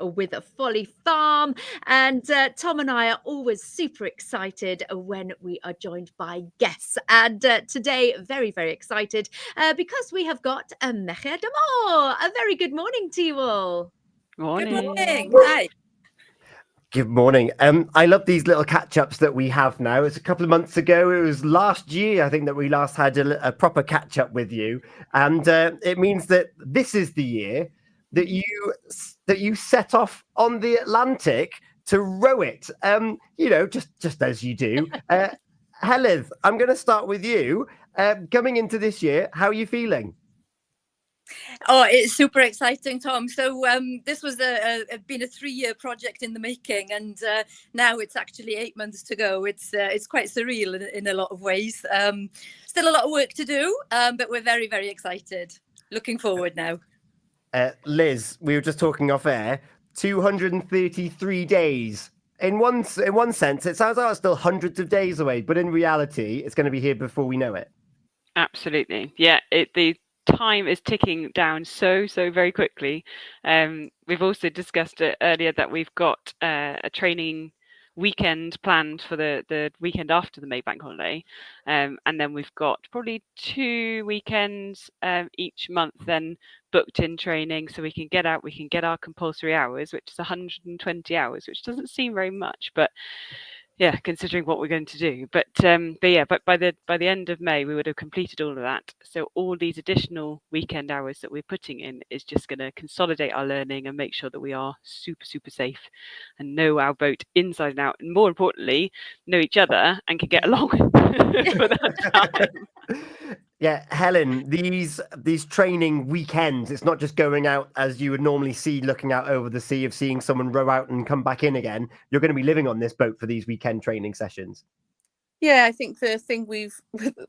with Folly Farm. And Tom and I are always super excited when we are joined by guests. And today, very, very excited because we have got Meche Damor. A very good morning to you all. Morning. Good morning. Hi. Good morning. I love these little catch-ups that we have now. It's a couple of months ago. It was last year, I think, that we last had a proper catch-up with you, and it means that this is the year that you set off on the Atlantic to row it. Just as you do. Helen, I'm going to start with you. Coming into this year, how are you feeling? Oh, it's super exciting, Tom. So this was been a 3-year project in the making, and now it's actually 8 months to go. It's quite surreal in a lot of ways. Still a lot of work to do, but we're very, very excited. Looking forward now. Liz, we were just talking off air. 233 days. In one sense, it sounds like it's still hundreds of days away, but in reality, it's going to be here before we know it. Absolutely, yeah. The time is ticking down so very quickly. We've also discussed it earlier that we've got a training weekend planned for the weekend after the May Bank holiday, and then we've got probably 2 weekends each month then booked in training, so we can get out, we can get our compulsory hours, which is 120 hours, which doesn't seem very much, but yeah, considering what we're going to do. But by the end of May, we would have completed all of that. So all these additional weekend hours that we're putting in is just going to consolidate our learning and make sure that we are super safe and know our boat inside and out, and more importantly, know each other and can get along for that time. Yeah, Helen, these training weekends, it's not just going out as you would normally see, looking out over the sea, of seeing someone row out and come back in again. You're going to be living on this boat for these weekend training sessions. Yeah, I think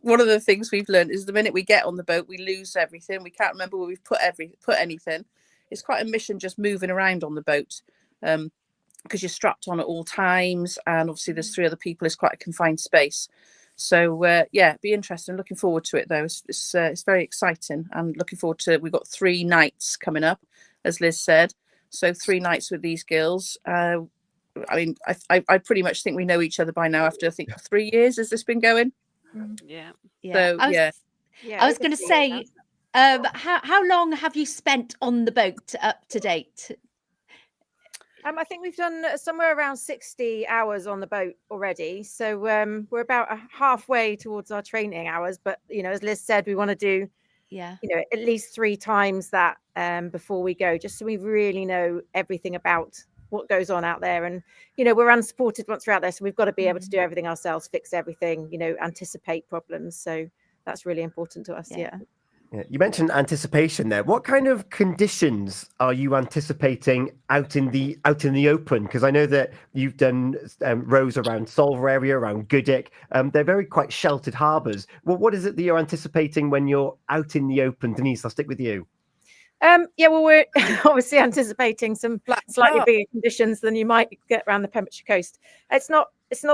one of the things we've learned is the minute we get on the boat, we lose everything. We can't remember where we've put anything. It's quite a mission just moving around on the boat, because you're strapped on at all times, and obviously there's 3 other people. It's quite a confined space. So it'd be interesting. Looking forward to it though. It's very exciting, and looking forward to. We've got 3 nights coming up, as Liz said. So 3 nights with these girls. I mean, I pretty much think we know each other by now after, I think, 3 years. Has this been going? Yeah. So I was going to say, how long have you spent on the boat up to date? I think we've done somewhere around 60 hours on the boat already. So we're about halfway towards our training hours. But, as Liz said, we want to do, at least 3 times that before we go, just so we really know everything about what goes on out there. And, we're unsupported once we're out there. So we've got to be able to do everything ourselves, fix everything, anticipate problems. So that's really important to us. Yeah. You mentioned anticipation there. What kind of conditions are you anticipating out in the open? Because I know that you've done rows around Solva area, around Goodwick. They're very quite sheltered harbours. Well, what is it that you're anticipating when you're out in the open? Denise, I'll stick with you. Well, we're obviously anticipating some slightly bigger conditions than you might get around the Pembrokeshire coast. It's not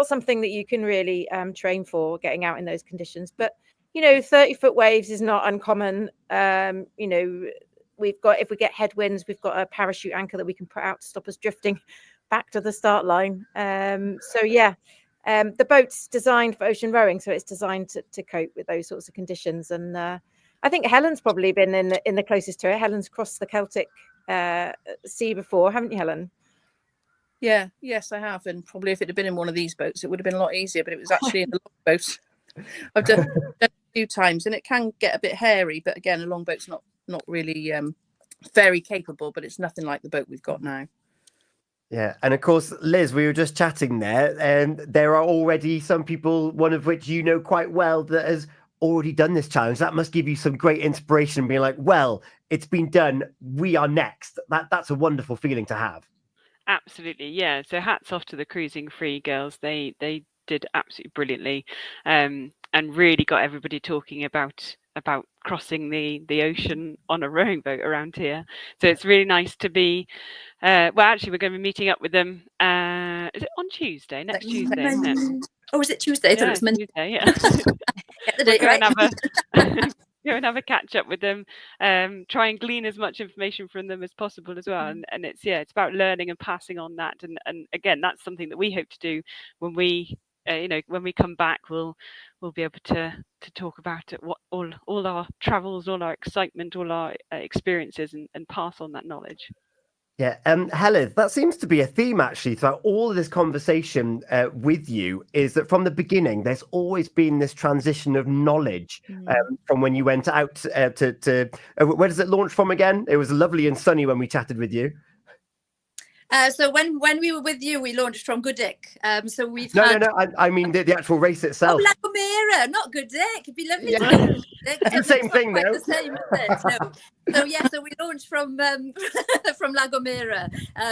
something that you can really train for, getting out in those conditions, but 30-foot waves is not uncommon. We've got, if we get headwinds, we've got a parachute anchor that we can put out to stop us drifting back to the start line. The boat's designed for ocean rowing, so it's designed to cope with those sorts of conditions. And I think Helen's probably been in the closest to it. Helen's crossed the Celtic Sea before, haven't you, Helen? Yeah, yes, I have. And probably if it had been in one of these boats, it would have been a lot easier. But it was actually in the longboat. I've done it a few times, and it can get a bit hairy. But again, a longboat's not really very capable, but it's nothing like the boat we've got now. Yeah, and of course, Liz, we were just chatting there, and there are already some people, one of which you know quite well, that has already done this challenge. That must give you some great inspiration, being like, well, it's been done, we are next. That's a wonderful feeling to have. Absolutely, yeah. So hats off to the Cruising Free girls. They did absolutely brilliantly, and really got everybody talking about crossing the ocean on a rowing boat around here. So it's really nice to be actually we're going to be meeting up with them, is it on Tuesday, next Tuesday, isn't it? Oh, is it Tuesday? I thought it was Monday. Tuesday, yeah. Get the date right. go and have a catch up with them, try and glean as much information from them as possible as well. And it's about learning and passing on that. And again, that's something that we hope to do when we when we come back. We'll be able to talk about it, what all our travels, all our excitement, all our experiences, and pass on that knowledge. Yeah, Helen, that seems to be a theme actually throughout all of this conversation with you, is that from the beginning, there's always been this transition of knowledge from when you went out to where does it launch from again? It was lovely and sunny when we chatted with you. So when we were with you, we launched from Goodwick. So we've no, I mean the actual race itself. Oh, La Gomera, not Goodwick. It'd be lovely to go to Goodwick. It's the same thing, though. The same, is it? No. So we launched from from La Gomera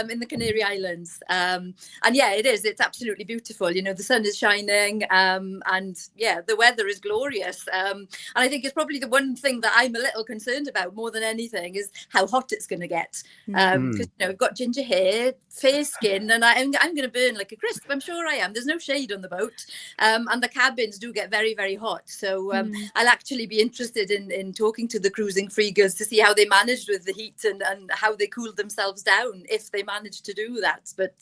in the Canary Islands, and yeah, it is. It's absolutely beautiful. You know, the sun is shining, and yeah, the weather is glorious. And I think it's probably the one thing that I'm a little concerned about more than anything is how hot it's going to get. Because you know, we've got ginger hair, fair skin, and I'm going to burn like a crisp. I'm sure I am. There's no shade on the boat, and the cabins do get very, very hot. So I'll actually be interested in talking to the cruising freegers to see how they managed with the heat and how they cooled themselves down, if they managed to do that. But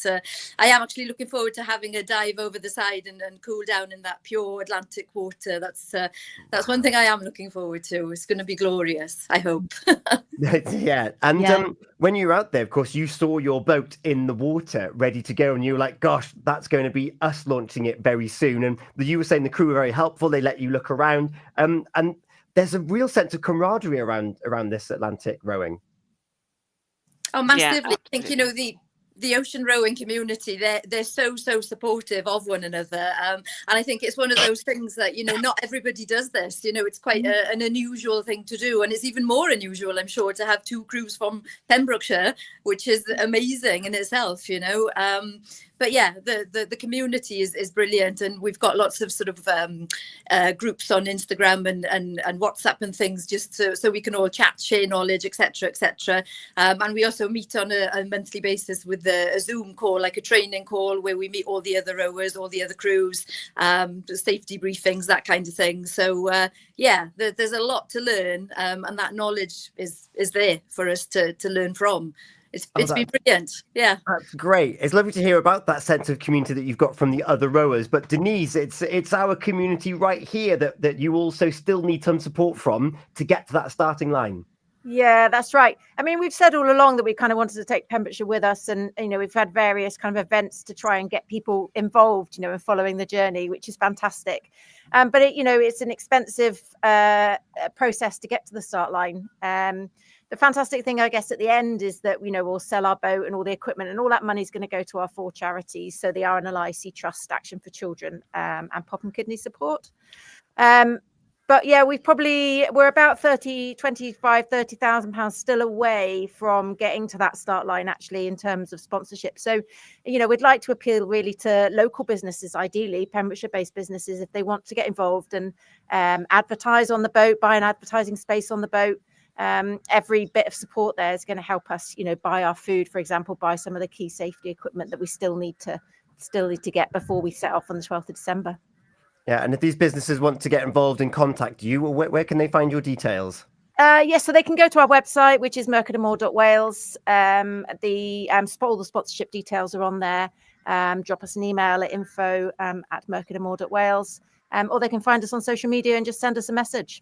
I am actually looking forward to having a dive over the side and cool down in that pure Atlantic water. That's one thing I am looking forward to. It's going to be glorious, I hope. Yeah. And when you were out there, of course, you saw your boat in the water ready to go, and you were like, gosh, that's going to be us launching it very soon. And you were saying the crew were very helpful. They let you look around. And there's a real sense of camaraderie around this Atlantic rowing. Oh, massively. I think, you know, the ocean rowing community, they're so supportive of one another, and I think it's one of those things that, you know, not everybody does this. You know, it's quite an unusual thing to do, and it's even more unusual, I'm sure, to have two crews from Pembrokeshire, which is amazing in itself, you know. But yeah, the community is brilliant, and we've got lots of sort of groups on Instagram and WhatsApp and things, just so we can all chat, share knowledge, etc. And we also meet on a monthly basis with a Zoom call, like a training call, where we meet all the other rowers, all the other crews, safety briefings, that kind of thing. So yeah, there's a lot to learn, and that knowledge is there for us to learn from. It's been brilliant. Yeah, that's great. It's lovely to hear about that sense of community that you've got from the other rowers. But Denise, it's our community right here that you also still need some support from to get to that starting line. Yeah, that's right. I mean, we've said all along that we kind of wanted to take Pembrokeshire with us, and you know, we've had various kind of events to try and get people involved, you know, in following the journey, which is fantastic. But it's an expensive process to get to the start line. The fantastic thing, I guess, at the end is that, you know, we'll sell our boat and all the equipment, and all that money is going to go to our 4 charities. So the RNLI, Sea Trust, Action for Children, and Pop and Kidney Support. But yeah, we're about 30,000 pounds still away from getting to that start line, actually, in terms of sponsorship. So, you know, we'd like to appeal really to local businesses, ideally Pembrokeshire-based businesses, if they want to get involved and advertise on the boat, buy an advertising space on the boat. Every bit of support there is going to help us, you know, buy our food, for example, buy some of the key safety equipment that we still need to get before we set off on the 12th of December. Yeah, and if these businesses want to get involved and contact you, where can they find your details? So they can go to our website, which is mercadermore.wales. All the sponsorship details are on there. Drop us an email at info@mercadermore.wales, or they can find us on social media and just send us a message.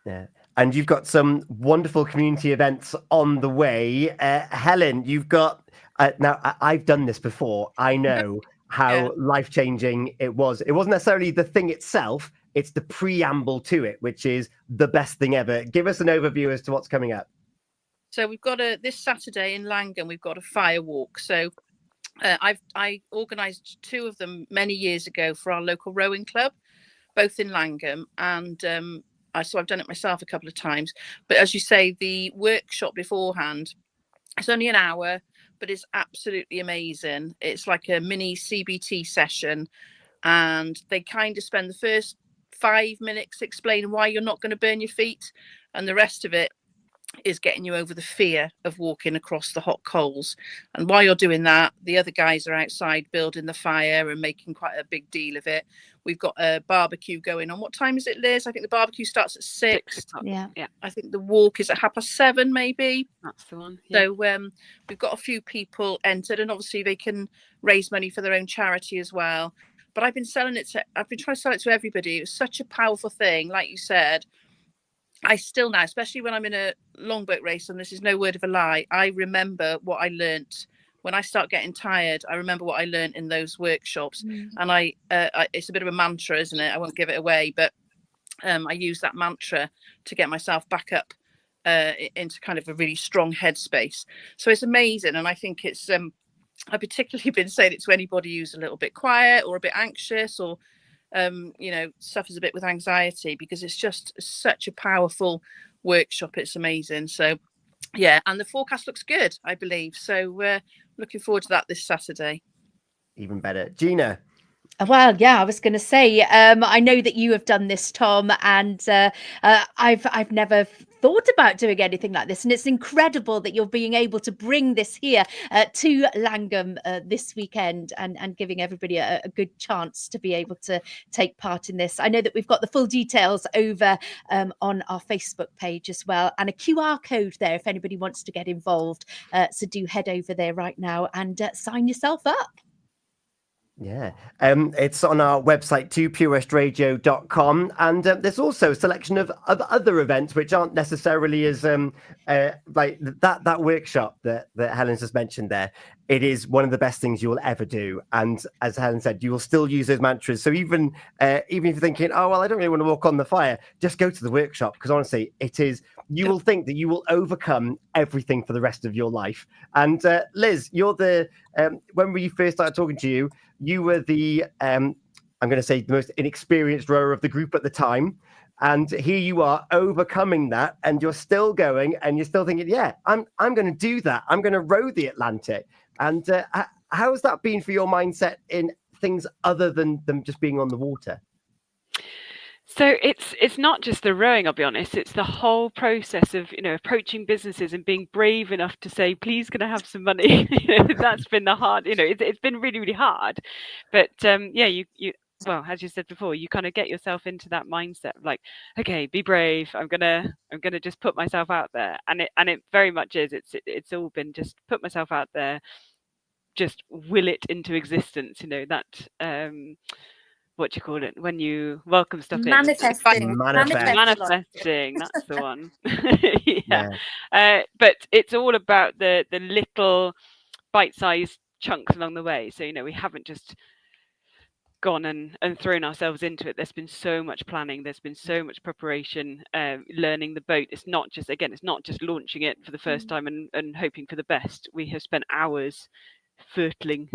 Yeah. And you've got some wonderful community events on the way. Helen, you've got, now I've done this before. I know how life-changing it was. It wasn't necessarily the thing itself, it's the preamble to it, which is the best thing ever. Give us an overview as to what's coming up. So we've got this Saturday in Langham, we've got a fire walk. So I organised 2 of them many years ago for our local rowing club, both in Langham, and so I've done it myself a couple of times. But as you say, the workshop beforehand, it's only an hour, but it's absolutely amazing. It's like a mini CBT session, and they kind of spend the first 5 minutes explaining why you're not going to burn your feet, and the rest of it is getting you over the fear of walking across the hot coals. And while you're doing that, the other guys are outside building the fire and making quite a big deal of it. We've got a barbecue going on. What time is it, Liz? I think the barbecue starts at 6. Yeah. I think the walk is at 7:30, maybe. That's the one. Yeah. So we've got a few people entered, and obviously they can raise money for their own charity as well. But I've been trying to sell it to everybody. It was such a powerful thing, like you said. I still now, especially when I'm in a longboat race, and this is no word of a lie, I remember what I learnt. When I start getting tired, I remember what I learnt in those workshops. And I it's a bit of a mantra, isn't it? I won't give it away, but I use that mantra to get myself back up into kind of a really strong headspace. So it's amazing. And I think it's, I've particularly been saying it to anybody who's a little bit quiet or a bit anxious, or suffers a bit with anxiety, because it's just such a powerful workshop. It's amazing. So yeah, and the forecast looks good, I believe. So we're looking forward to that this Saturday. Even better. Gina. Well, yeah, I was going to say, I know that you have done this, Tom, and I've never thought about doing anything like this, and it's incredible that you're being able to bring this here to Langham this weekend, and giving everybody a good chance to be able to take part in this. I know that we've got the full details over on our Facebook page as well, and a QR code there if anybody wants to get involved. So do head over there right now and sign yourself up. Yeah, it's on our website too, purewestradio.com, and there's also a selection of other events which aren't necessarily as like that workshop that Helen's just mentioned there. It is one of the best things you will ever do, and as Helen said, you will still use those mantras. So even if you're thinking, oh well, I don't really want to walk on the fire, just go to the workshop, because honestly, it is. You will think that you will overcome everything for the rest of your life. And Liz, you're the when we first started talking to you, you were the I'm going to say the most inexperienced rower of the group at the time. And here you are overcoming that, and you're still going, and you're still thinking, yeah, I'm going to do that. I'm going to row the Atlantic. And how has that been for your mindset in things other than them just being on the water? So it's not just the rowing, I'll be honest. It's the whole process of, approaching businesses and being brave enough to say, please, can I have some money? That's been the hard, it's been really, really hard. But you well, as you said before, you kind of get yourself into that mindset of like, okay, be brave. I'm gonna just put myself out there, and it very much is. It's all been just put myself out there, just will it into existence. That. What do you call it when you welcome stuff manifesting. Manifesting, that's the one. Yeah. But it's all about the little bite-sized chunks along the way. So we haven't just gone and thrown ourselves into it. There's been so much planning, there's been so much preparation, learning the boat. It's not just launching it for the first time and hoping for the best. We have spent hours fiddling,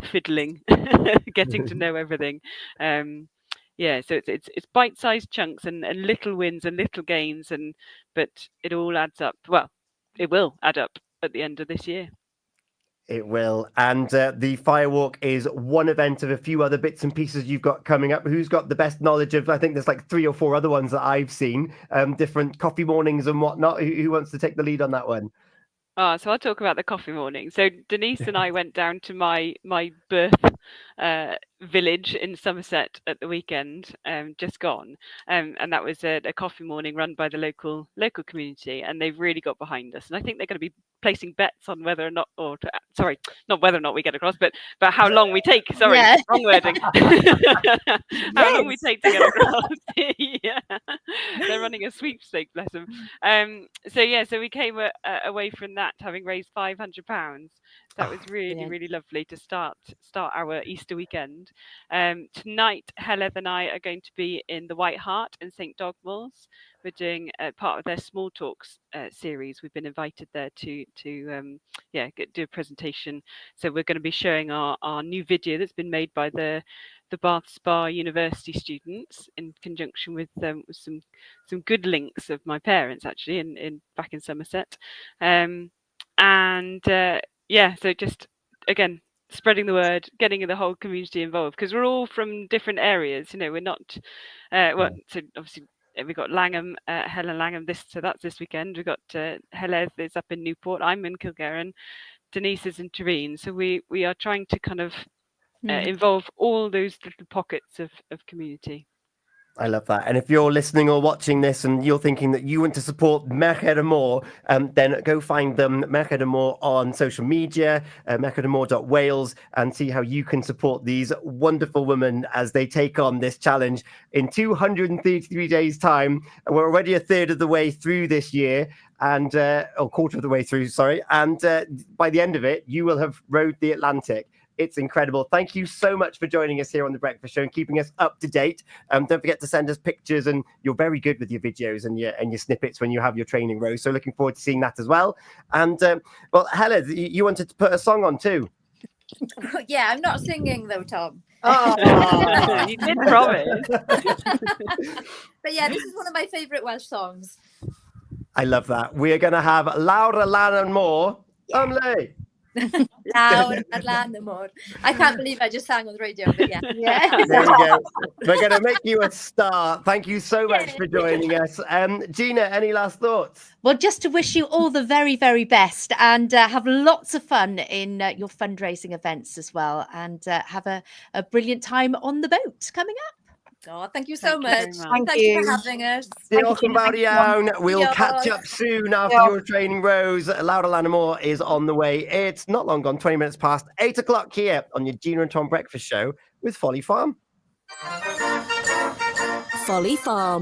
getting to know everything. So it's bite-sized chunks and little wins and little gains, but it all adds up. Well, it will add up at the end of this year. It will. And the Firewalk is one event of a few other bits and pieces you've got coming up. Who's got the best knowledge of? I think there's like 3 or 4 other ones that I've seen, different coffee mornings and whatnot. Who wants to take the lead on that one? So I'll talk about the coffee morning. So Denise and I went down to my birth village in Somerset at the weekend, just gone, and that was a coffee morning run by the local community, and they've really got behind us. And I think they're going to be placing bets on whether or not, not whether or not we get across, but how long we take. Sorry, yeah. Wrong wording. How long we take to get across. Yeah, they're running a sweepstake, bless them. So we came away from that having raised £500. That was really, really lovely to start our Easter weekend. Tonight, Helen and I are going to be in the White Hart in St Dogmaels. We're doing part of their Small Talks series. We've been invited there to do a presentation. So we're going to be showing our new video that's been made by the Bath Spa University students in conjunction with some good links of my parents actually in back in Somerset. So just again spreading the word, getting the whole community involved, because we're all from different areas. We're not so obviously we've got Langham, Helen Langham. That's this weekend. We've got Heledd is up in Newport. I'm in Kilgarran. Denise is in Turin. So we are trying to kind of involve all those little pockets of community. I love that. And if you're listening or watching this and you're thinking that you want to support Merched y Môr, then go find them, Merched y Môr, on social media, merchedymoor.wales, and see how you can support these wonderful women as they take on this challenge in 233 days' time. And we're already a third of the way through this year, and or quarter of the way through, sorry. And by the end of it, you will have rowed the Atlantic. It's incredible. Thank you so much for joining us here on The Breakfast Show and keeping us up to date. Don't forget to send us pictures, and you're very good with your videos and your snippets when you have your training row. So looking forward to seeing that as well. And well, Heledd, you wanted to put a song on too. Yeah, I'm not singing though, Tom. Oh, you did promise. But yeah, this is one of my favourite Welsh songs. I love that. We are going to have Lawr lan y Môr. Only. Lawr lan y Môr. I can't believe I just sang on the radio, but yeah. There you go. We're going to make you a star. Thank you so much for joining us. Gina, any last thoughts? Well, just to wish you all the very, very best, and have lots of fun in your fundraising events as well, and have a brilliant time on the boat coming up. Oh, thank you so much. Thank Thank you for having us. Diolch yn fawr iawn. We'll catch up soon after your training rows. Lawr lan y Môr is on the way. It's not long gone, 20 minutes past 8 o'clock here on your Gina and Tom Breakfast Show with Folly Farm. Folly Farm.